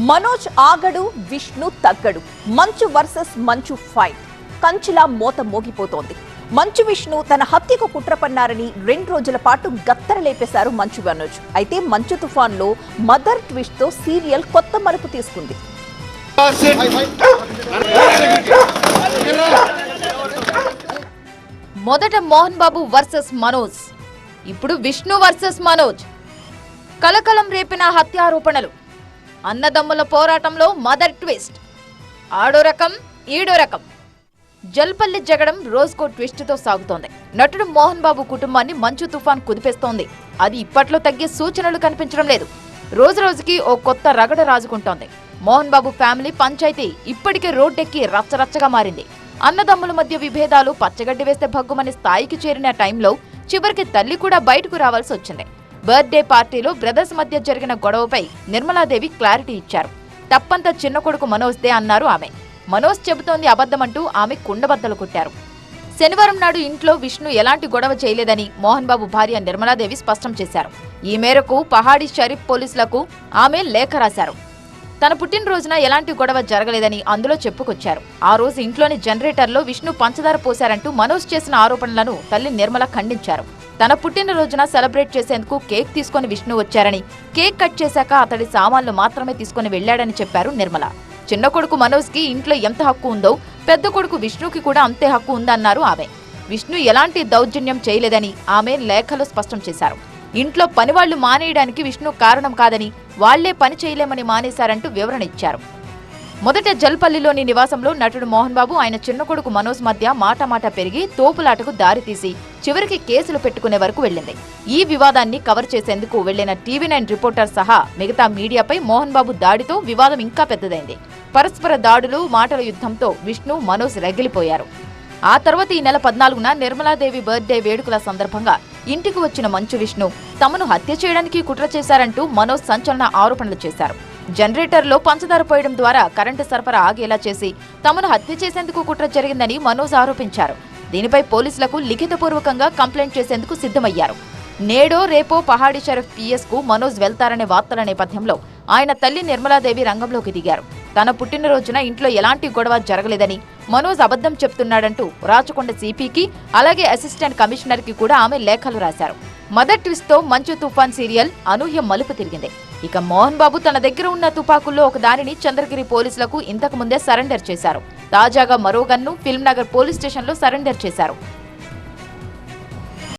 మనోజ్ ఆగడు, విష్ణు తగ్గడు. మంచు వర్సెస్ మంచు ఫైట్ కంచులా మోత మోగిపోతోంది. మంచు విష్ణు తన హత్యకు కుట్ర పన్నారని 2 రోజుల పాటు గత్తరలేపేశారు మంచు మనోజ్. అయితే మంచు తుఫాన్లో మదర్ ట్విస్ట్ తో సీరియల్ కొత్త మలుపు తీసుకుంది. మొదట మోహన్ బాబు వర్సెస్ మనోజ్, ఇప్పుడు విష్ణు వర్సెస్ మనోజ్. కలకలం రేపిన హత్యారోపణలు, అన్నదమ్ముల పోరాటంలో మదర్ ట్విస్ట్. ఆడో రకం ఈడో రకం. జల్పల్లి జగడం రోజుకో ట్విస్ట్ తో సాగుతోంది. నటుడు మోహన్ బాబు కుటుంబాన్ని మంచు తుఫాన్ కుదిపేస్తోంది. అది ఇప్పట్లో తగ్గే సూచనలు కనిపించడం లేదు. రోజు రోజుకి ఓ కొత్త రగడ రాజుకుంటోంది. మోహన్ బాబు ఫ్యామిలీ పంచాయతీ ఇప్పటికే రోడ్డెక్కి రచ్చరచ్చగా మారింది. అన్నదమ్ముల మధ్య విభేదాలు పచ్చగడ్డి వేస్తే భగ్గుమని స్థాయికి చేరిన టైంలో చివరికి తల్లి కూడా బయటకు రావాల్సి వచ్చింది. బర్త్డే పార్టీలో బ్రదర్స్ మధ్య జరిగిన గొడవపై నిర్మలాదేవి క్లారిటీ ఇచ్చారు. తప్పంతా చిన్న కొడుకు మనోజ్దే అన్నారు ఆమె. మనోజ్ చెబుతోంది అబద్ధమంటూ ఆమె కుండబద్దలు కొట్టారు. శనివారం నాడు ఇంట్లో విష్ణు ఎలాంటి గొడవ చేయలేదని మోహన్ బాబు భార్య నిర్మలాదేవి స్పష్టం చేశారు. ఈ మేరకు పహాడీ షరీఫ్ పోలీసులకు ఆమె లేఖ రాశారు. తన పుట్టినరోజున ఎలాంటి గొడవ జరగలేదని అందులో చెప్పుకొచ్చారు. ఆ రోజు ఇంట్లోని జనరేటర్లో విష్ణు పంచదార పోశారంటూ మనోజ్ చేసిన ఆరోపణలను తల్లి నిర్మల ఖండించారు. తన పుట్టినరోజున సెలబ్రేట్ చేసేందుకు కేక్ తీసుకుని విష్ణు వచ్చారని, కేక్ కట్ చేశాక అతడి సామాన్లు మాత్రమే తీసుకుని వెళ్లాడని చెప్పారు నిర్మల. చిన్న కొడుకు మనోజ్ కి ఇంట్లో ఎంత హక్కు ఉందో పెద్ద కొడుకు విష్ణుకి కూడా అంతే హక్కు ఉందన్నారు ఆమె. విష్ణు ఎలాంటి దౌర్జన్యం చేయలేదని ఆమె లేఖలో స్పష్టం చేశారు. ఇంట్లో పనివాళ్లు మానేయడానికి విష్ణు కారణం కాదని, వాళ్లే పని చేయలేమని మానేశారంటూ వివరణ ఇచ్చారు. మొదట జల్పల్లిలోని నివాసంలో నటుడు మోహన్ బాబు ఆయన చిన్న కొడుకు మనోజ్ మధ్య మాట పెరిగి తోపులాటకు దారితీసి చివరికి కేసులు పెట్టుకునే వరకు వెళ్లింది. ఈ వివాదాన్ని కవర్ చేసేందుకు వెళ్లిన టీవీ9 రిపోర్టర్ సహా మిగతా మీడియాపై మోహన్ బాబు దాడితో వివాదం ఇంకా పెద్దదైంది. పరస్పర దాడులు, మాటల యుద్ధంతో విష్ణు, మనోజ్ రగిలిపోయారు. ఆ తర్వాత ఈ నెల 14న నిర్మలాదేవి బర్త్డే వేడుకల సందర్భంగా ఇంటికి వచ్చిన మంచు విష్ణు తమను హత్య చేయడానికి కుట్ర చేశారంటూ మనోజ్ సంచలన ఆరోపణలు చేశారు. జనరేటర్లో పంచదార పోయడం ద్వారా కరెంటు సరఫరా ఆగేలా చేసి తమను హత్య చేసేందుకు కుట్ర జరిగిందని మనోజ్ ఆరోపించారు. దీనిపై పోలీసులకు లిఖితపూర్వకంగా కంప్లైంట్ చేసేందుకు సిద్ధమయ్యారు. నేడో రేపో పహాడీ షరీఫ్ పిఎస్ కు మనోజ్ వెళ్తారనే వార్తల నేపథ్యంలో ఆయన తల్లి నిర్మలాదేవి రంగంలోకి దిగారు. తన పుట్టినరోజున ఇంట్లో ఎలాంటి గొడవ జరగలేదని, మనోజ్ అబద్ధం చెప్తున్నాడంటూ రాచకొండ సిపికి అలాగే అసిస్టెంట్ కమిషనర్ కి కూడా ఆమె లేఖలు రాశారు. మదర్ ట్విస్ట్ తో మంచు తుఫాన్ సీరియల్ అనూహ్య మలుపు తిరిగింది. ఇక మోహన్ బాబు తన దగ్గర ఉన్న తుపాకుల్లో ఒక దానిని చంద్రగిరి పోలీసులకు ఇంతకు ముందే సరెండర్ చేశారు. తాజాగా మరో గన్ను ఫిల్మ్ నగర్ పోలీస్ స్టేషన్లో సరెండర్ చేశారు.